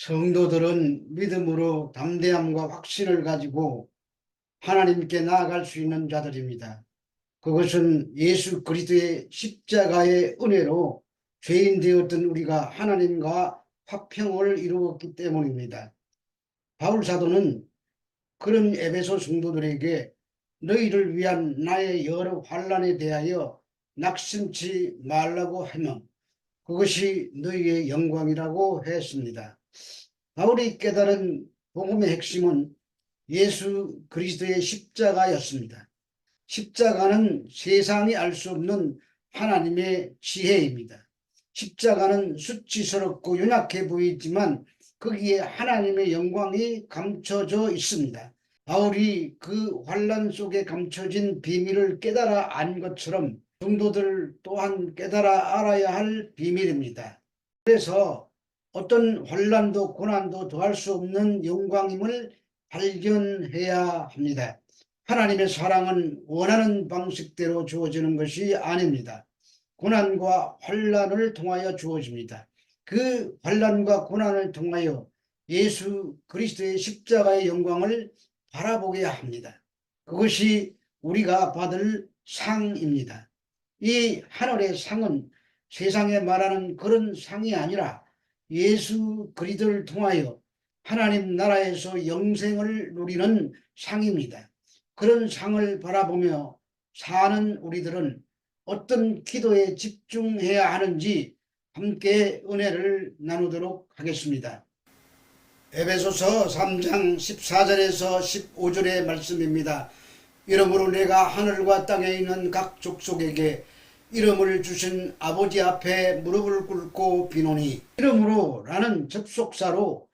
성도들은 믿음으로 담대함과 확신을 가지고 하나님께 나아갈 수 있는 자들입니다. 그것은 예수 그리스도의 십자가의 은혜로 죄인 되었던 우리가 하나님과 화평을 이루었기 때문입니다. 바울 사도는 그런 에베소 성도들에게 너희를 위한 나의 여러 환난에 대하여 낙심치 말라고 하며 그것이 너희의 영광이라고 했습니다. 바울이 깨달은 복음의 핵심은 예수 그리스도의 십자가였습니다. 십자가는 세상이 알 수 없는 하나님의 지혜입니다. 십자가는 수치스럽고 연약해 보이지만 거기에 하나님의 영광이 감춰져 있습니다. 바울이 그 환난 속에 감춰진 비밀을 깨달아 안 것처럼 성도들 또한 깨달아 알아야 할 비밀입니다. 그래서 어떤 환난도 고난도 더할 수 없는 영광임을 발견해야 합니다. 하나님의 사랑은 원하는 방식대로 주어지는 것이 아닙니다. 고난과 환난을 통하여 주어집니다. 그 환난과 고난을 통하여 예수 그리스도의 십자가의 영광을 바라보게 합니다. 그것이 우리가 받을 상입니다. 이 하늘의 상은 세상에 말하는 그런 상이 아니라 예수 그리스도를 통하여 하나님 나라에서 영생을 누리는 상입니다. 그런 상을 바라보며 사는 우리들은 어떤 기도에 집중해야 하는지 함께 은혜를 나누도록 하겠습니다. 에베소서 3장 14절에서 15절의 말씀입니다. 이러므로 내가 하늘과 땅에 있는 각 족속에게 이름을 주신 아버지 앞에 무릎을 꿇고 비노니, 이름으로 라는 접속사로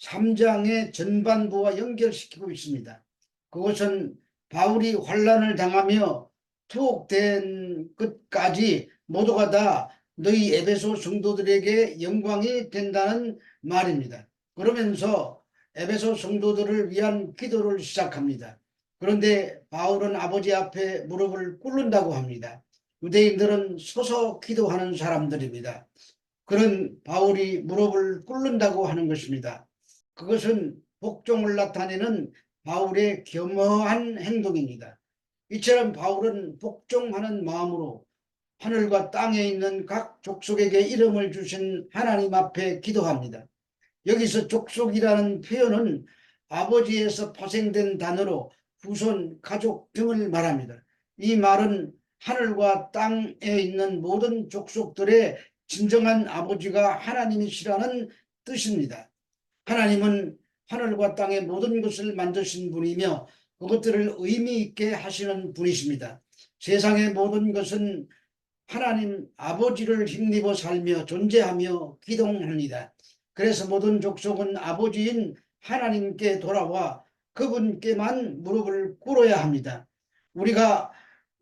3장의 전반부와 연결시키고 있습니다. 그것은 바울이 환난을 당하며 투옥된 끝까지 모두가 다 너희 에베소 성도들에게 영광이 된다는 말입니다. 그러면서 에베소 성도들을 위한 기도를 시작합니다. 그런데 바울은 아버지 앞에 무릎을 꿇는다고 합니다. 유대인들은 서서 기도하는 사람들입니다. 그런 바울이 무릎을 꿇는다고 하는 것입니다. 그것은 복종을 나타내는 바울의 겸허한 행동입니다. 이처럼 바울은 복종하는 마음으로 하늘과 땅에 있는 각 족속에게 이름을 주신 하나님 앞에 기도합니다. 여기서 족속이라는 표현은 아버지에서 파생된 단어로 후손, 가족 등을 말합니다. 이 말은 하늘과 땅에 있는 모든 족속들의 진정한 아버지가 하나님이시라는 뜻입니다. 하나님은 하늘과 땅의 모든 것을 만드신 분이며 그것들을 의미 있게 하시는 분이십니다. 세상의 모든 것은 하나님 아버지를 힘입어 살며 존재하며 기동합니다. 그래서 모든 족속은 아버지인 하나님께 돌아와 그분께만 무릎을 꿇어야 합니다. 우리가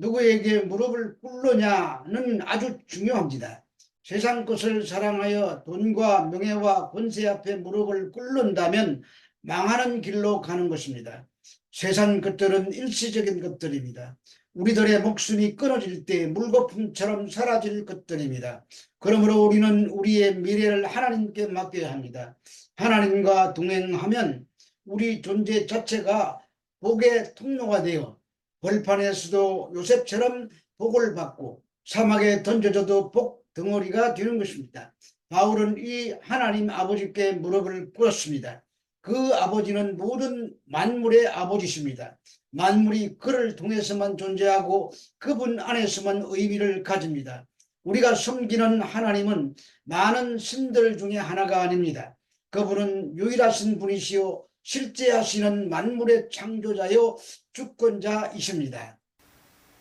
누구에게 무릎을 꿇느냐는 아주 중요합니다. 세상 것을 사랑하여 돈과 명예와 권세 앞에 무릎을 꿇는다면 망하는 길로 가는 것입니다. 세상 것들은 일시적인 것들입니다. 우리들의 목숨이 끊어질 때 물거품처럼 사라질 것들입니다. 그러므로 우리는 우리의 미래를 하나님께 맡겨야 합니다. 하나님과 동행하면 우리 존재 자체가 복의 통로가 되어 벌판에서도 요셉처럼 복을 받고 사막에 던져져도 복 덩어리가 되는 것입니다. 바울은 이 하나님 아버지께 무릎을 꿇었습니다. 그 아버지는 모든 만물의 아버지십니다. 만물이 그를 통해서만 존재하고 그분 안에서만 의미를 가집니다. 우리가 섬기는 하나님은 많은 신들 중에 하나가 아닙니다. 그분은 유일하신 분이시요 실제하시는 만물의 창조자요 주권자이십니다.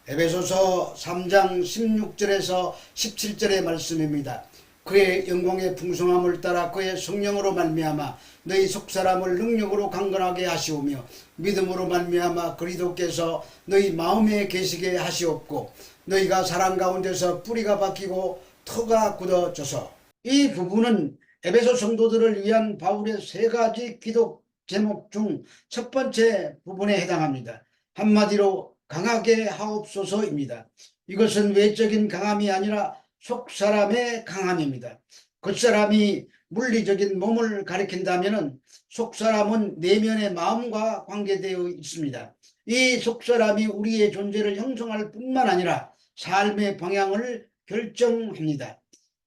에베소서 3장 16절에서 17절의 말씀입니다. 그의 영광의 풍성함을 따라 그의 성령으로 말미암아 너희 속사람을 능력으로 강건하게 하시오며 믿음으로 말미암아 그리스도께서 너희 마음에 계시게 하시옵고 너희가 사랑 가운데서 뿌리가 박히고 터가 굳어져서. 이 부분은 에베소 성도들을 위한 바울의 세 가지 기도 제목 중 첫 번째 부분에 해당합니다. 한마디로 강하게 하옵소서입니다. 이것은 외적인 강함이 아니라 속사람의 강함입니다. 겉사람이 물리적인 몸을 가리킨다면 속사람은 내면의 마음과 관계되어 있습니다. 이 속사람이 우리의 존재를 형성할 뿐만 아니라 삶의 방향을 결정합니다.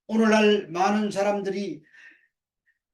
오늘날 많은 사람들이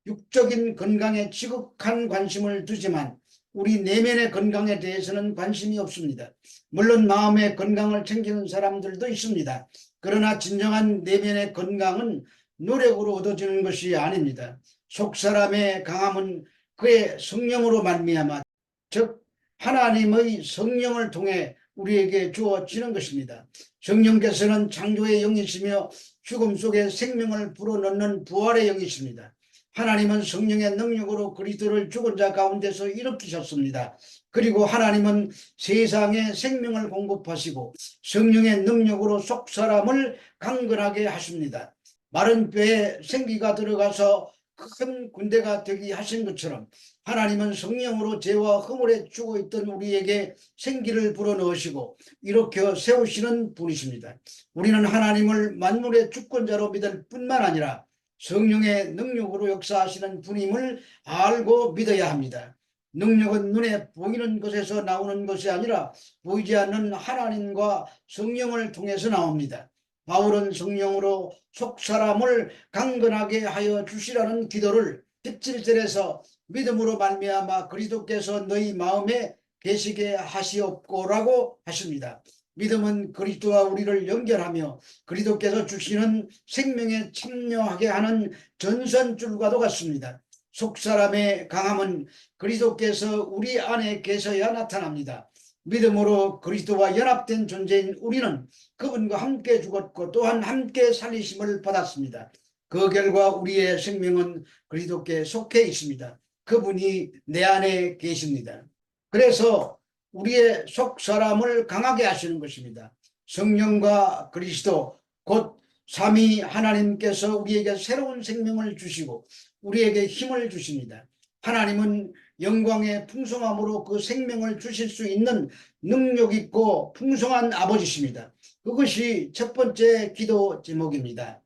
육적인 건강에 지극한 관심을 두지만 우리 내면의 건강에 대해서는 관심이 없습니다. 물론 마음의 건강을 챙기는 사람들도 있습니다. 그러나 진정한 내면의 건강은 노력으로 얻어지는 것이 아닙니다. 속사람의 강함은 그의 성령으로 말미암아, 즉 하나님의 성령을 통해 우리에게 주어지는 것입니다. 성령께서는 창조의 영이시며 죽음 속에 생명을 불어넣는 부활의 영이십니다. 하나님은 성령의 능력으로 그리스도를 죽은 자 가운데서 일으키셨습니다. 그리고 하나님은 세상에 생명을 공급하시고 성령의 능력으로 속사람을 강건하게 하십니다. 마른 뼈에 생기가 들어가서 큰 군대가 되게 하신 것처럼 하나님은 성령으로 죄와 허물에 죽어 있던 우리에게 생기를 불어넣으시고 일으켜 세우시는 분이십니다. 우리는 하나님을 만물의 주권자로 믿을 뿐만 아니라 성령의 능력으로 역사하시는 분임을 알고 믿어야 합니다. 능력은 눈에 보이는 것에서 나오는 것이 아니라 보이지 않는 하나님과 성령을 통해서 나옵니다. 바울은 성령으로 속사람을 강건하게 하여 주시라는 기도를 17절에서 믿음으로 말미암아 그리스도께서 너희 마음에 계시게 하시옵고라고 하십니다. 믿음은 그리스도와 우리를 연결하며 그리스도께서 주시는 생명에 참여하게 하는 전선줄과도 같습니다. 속사람의 강함은 그리스도께서 우리 안에 계셔야 나타납니다. 믿음으로 그리스도와 연합된 존재인 우리는 그분과 함께 죽었고 또한 함께 살리심을 받았습니다. 그 결과 우리의 생명은 그리스도께 속해 있습니다. 그분이 내 안에 계십니다. 그래서 우리의 속사람을 강하게 하시는 것입니다. 성령과 그리스도 곧 삼위 하나님께서 우리에게 새로운 생명을 주시고 우리에게 힘을 주십니다. 하나님은 영광의 풍성함으로 그 생명을 주실 수 있는 능력 있고 풍성한 아버지십니다. 그것이 첫 번째 기도 제목입니다.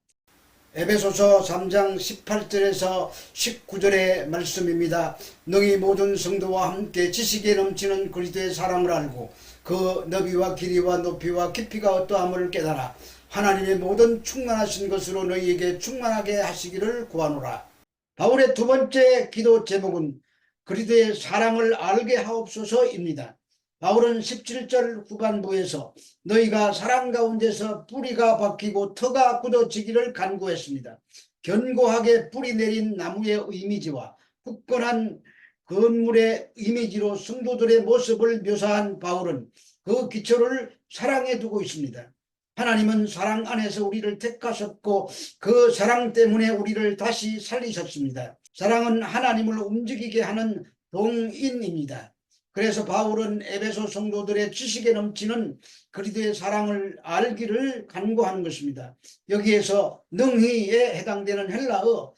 에베소서 3장 18절에서 19절의 말씀입니다. 너희 모든 성도와 함께 지식에 넘치는 그리스도의 사랑을 알고 그 너비와 길이와 높이와 깊이가 어떠함을 깨달아 하나님의 모든 충만하신 것으로 너희에게 충만하게 하시기를 구하노라. 바울의 두 번째 기도 제목은 그리스도의 사랑을 알게 하옵소서입니다. 바울은 17절 후반부에서 너희가 사랑 가운데서 뿌리가 박히고 터가 굳어지기를 간구했습니다. 견고하게 뿌리 내린 나무의 이미지와 굳건한 건물의 이미지로 성도들의 모습을 묘사한 바울은 그 기초를 사랑에 두고 있습니다. 하나님은 사랑 안에서 우리를 택하셨고 그 사랑 때문에 우리를 다시 살리셨습니다. 사랑은 하나님을 움직이게 하는 동인입니다. 그래서 바울은 에베소 성도들의 지식에 넘치는 그리스도의 사랑을 알기를 간구하는 것입니다. 여기에서 능히에 해당되는 헬라어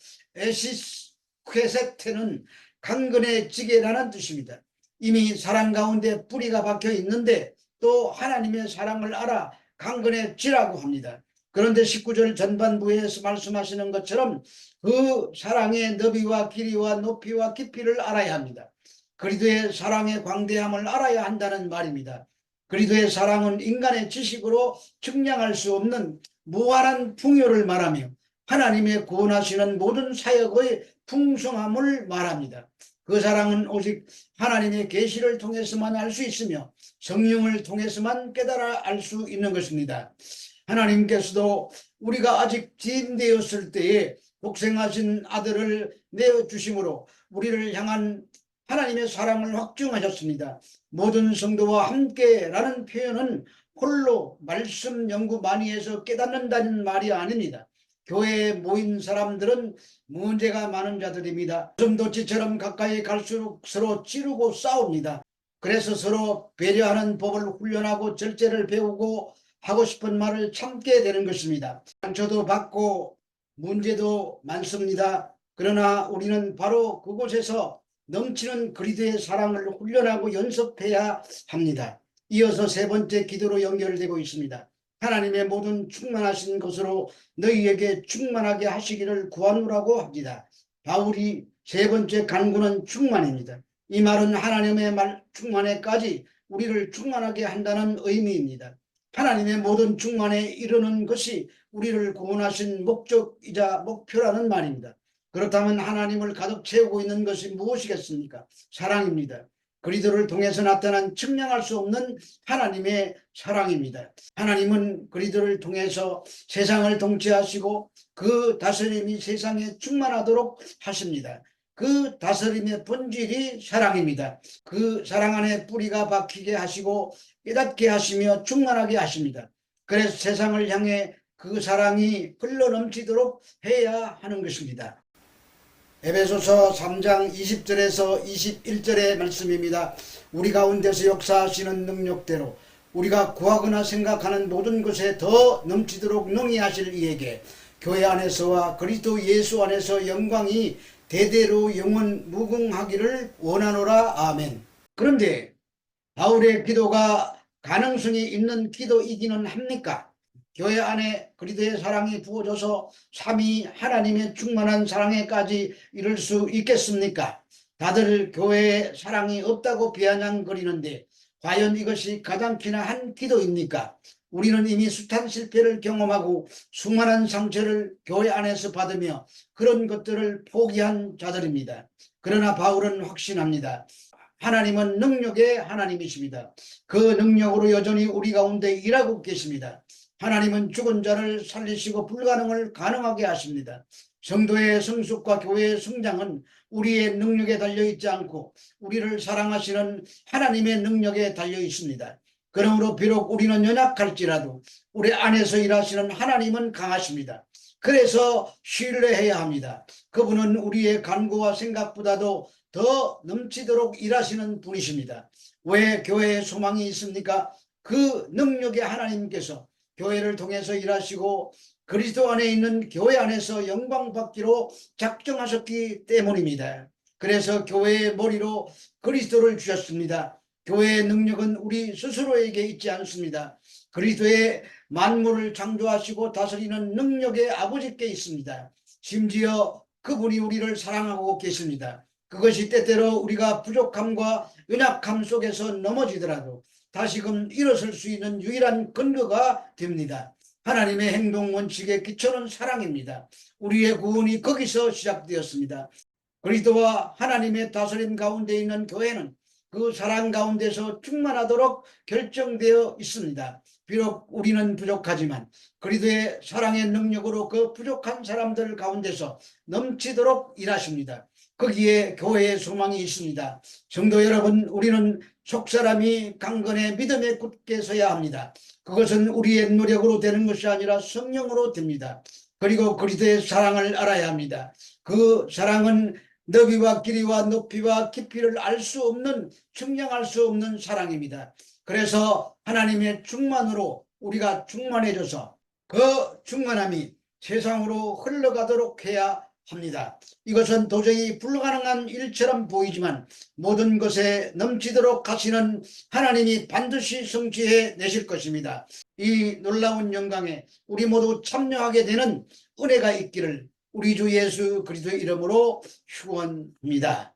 에시스퀘세테는 강건해지게라는 뜻입니다. 이미 사랑 가운데 뿌리가 박혀 있는데 또 하나님의 사랑을 알아 강건해지라고 합니다. 그런데 19절 전반부에서 말씀하시는 것처럼 그 사랑의 너비와 길이와 높이와 깊이를 알아야 합니다. 그리스도의 사랑의 광대함을 알아야 한다는 말입니다. 그리스도의 사랑은 인간의 지식으로 측량할 수 없는 무한한 풍요를 말하며 하나님의 구원하시는 모든 사역의 풍성함을 말합니다. 그 사랑은 오직 하나님의 계시를 통해서만 알 수 있으며 성령을 통해서만 깨달아 알 수 있는 것입니다. 하나님께서도 우리가 아직 지인되었을 때에 독생하신 아들을 내어주심으로 우리를 향한 하나님의 사랑을 확증하셨습니다. 모든 성도와 함께라는 표현은 홀로 말씀 연구 많이 해서 깨닫는다는 말이 아닙니다. 교회에 모인 사람들은 문제가 많은 자들입니다. 숨도치처럼 가까이 갈수록 서로 찌르고 싸웁니다. 그래서 서로 배려하는 법을 훈련하고 절제를 배우고 하고 싶은 말을 참게 되는 것입니다. 상처도 받고 문제도 많습니다. 그러나 우리는 바로 그곳에서 넘치는 그리스도의 사랑을 훈련하고 연습해야 합니다. 이어서 세 번째 기도로 연결되고 있습니다. 하나님의 모든 충만하신 것으로 너희에게 충만하게 하시기를 구하노라고 합니다. 바울이 세 번째 간구는 충만입니다. 이 말은 하나님의 말 충만에까지 우리를 충만하게 한다는 의미입니다. 하나님의 모든 충만에 이르는 것이 우리를 구원하신 목적이자 목표라는 말입니다. 그렇다면 하나님을 가득 채우고 있는 것이 무엇이겠습니까? 사랑입니다. 그리스도를 통해서 나타난 측량할 수 없는 하나님의 사랑입니다. 하나님은 그리스도를 통해서 세상을 통치하시고 그 다스림이 세상에 충만하도록 하십니다. 그 다스림의 본질이 사랑입니다. 그 사랑 안에 뿌리가 박히게 하시고 깨닫게 하시며 충만하게 하십니다. 그래서 세상을 향해 그 사랑이 흘러넘치도록 해야 하는 것입니다. 에베소서 3장 20절에서 21절의 말씀입니다. 우리 가운데서 역사하시는 능력대로 우리가 구하거나 생각하는 모든 것에 더 넘치도록 능히 하실 이에게 교회 안에서와 그리스도 예수 안에서 영광이 대대로 영원 무궁하기를 원하노라. 아멘. 그런데 바울의 기도가 가능성이 있는 기도이기는 합니까? 교회 안에 그리스도의 사랑이 부어져서 삼위 하나님의 충만한 사랑에까지 이를 수 있겠습니까? 다들 교회에 사랑이 없다고 비아냥거리는데 과연 이것이 가장키나 한 기도입니까? 우리는 이미 숱한 실패를 경험하고 수많은 상처를 교회 안에서 받으며 그런 것들을 포기한 자들입니다. 그러나 바울은 확신합니다. 하나님은 능력의 하나님이십니다. 그 능력으로 여전히 우리 가운데 일하고 계십니다. 하나님은 죽은 자를 살리시고 불가능을 가능하게 하십니다. 성도의 성숙과 교회의 성장은 우리의 능력에 달려있지 않고 우리를 사랑하시는 하나님의 능력에 달려 있습니다. 그러므로 비록 우리는 연약할지라도 우리 안에서 일하시는 하나님은 강하십니다. 그래서 신뢰해야 합니다. 그분은 우리의 간구와 생각보다도 더 넘치도록 일하시는 분이십니다. 왜 교회에 소망이 있습니까? 그 능력의 하나님께서 교회를 통해서 일하시고 그리스도 안에 있는 교회 안에서 영광 받기로 작정하셨기 때문입니다. 그래서 교회의 머리로 그리스도를 주셨습니다. 교회의 능력은 우리 스스로에게 있지 않습니다. 그리스도의 만물을 창조하시고 다스리는 능력의 아버지께 있습니다. 심지어 그분이 우리를 사랑하고 계십니다. 그것이 때때로 우리가 부족함과 연약함 속에서 넘어지더라도 다시금 일어설 수 있는 유일한 근거가 됩니다. 하나님의 행동 원칙의 기초는 사랑입니다. 우리의 구원이 거기서 시작되었습니다. 그리스도와 하나님의 다스림 가운데 있는 교회는 그 사랑 가운데서 충만하도록 결정되어 있습니다. 비록 우리는 부족하지만 그리스도의 사랑의 능력으로 그 부족한 사람들 가운데서 넘치도록 일하십니다. 거기에 교회의 소망이 있습니다. 성도 여러분, 우리는 속사람이 강건해 믿음에 굳게 서야 합니다. 그것은 우리의 노력으로 되는 것이 아니라 성령으로 됩니다. 그리고 그리스도의 사랑을 알아야 합니다. 그 사랑은 너비와 길이와 높이와 깊이를 알 수 없는, 측량할 수 없는 사랑입니다. 그래서 하나님의 충만으로 우리가 충만해져서 그 충만함이 세상으로 흘러가도록 해야 합니다. 이것은 도저히 불가능한 일처럼 보이지만 모든 것에 넘치도록 하시는 하나님이 반드시 성취해 내실 것입니다. 이 놀라운 영광에 우리 모두 참여하게 되는 은혜가 있기를 우리 주 예수 그리스도의 이름으로 축원합니다.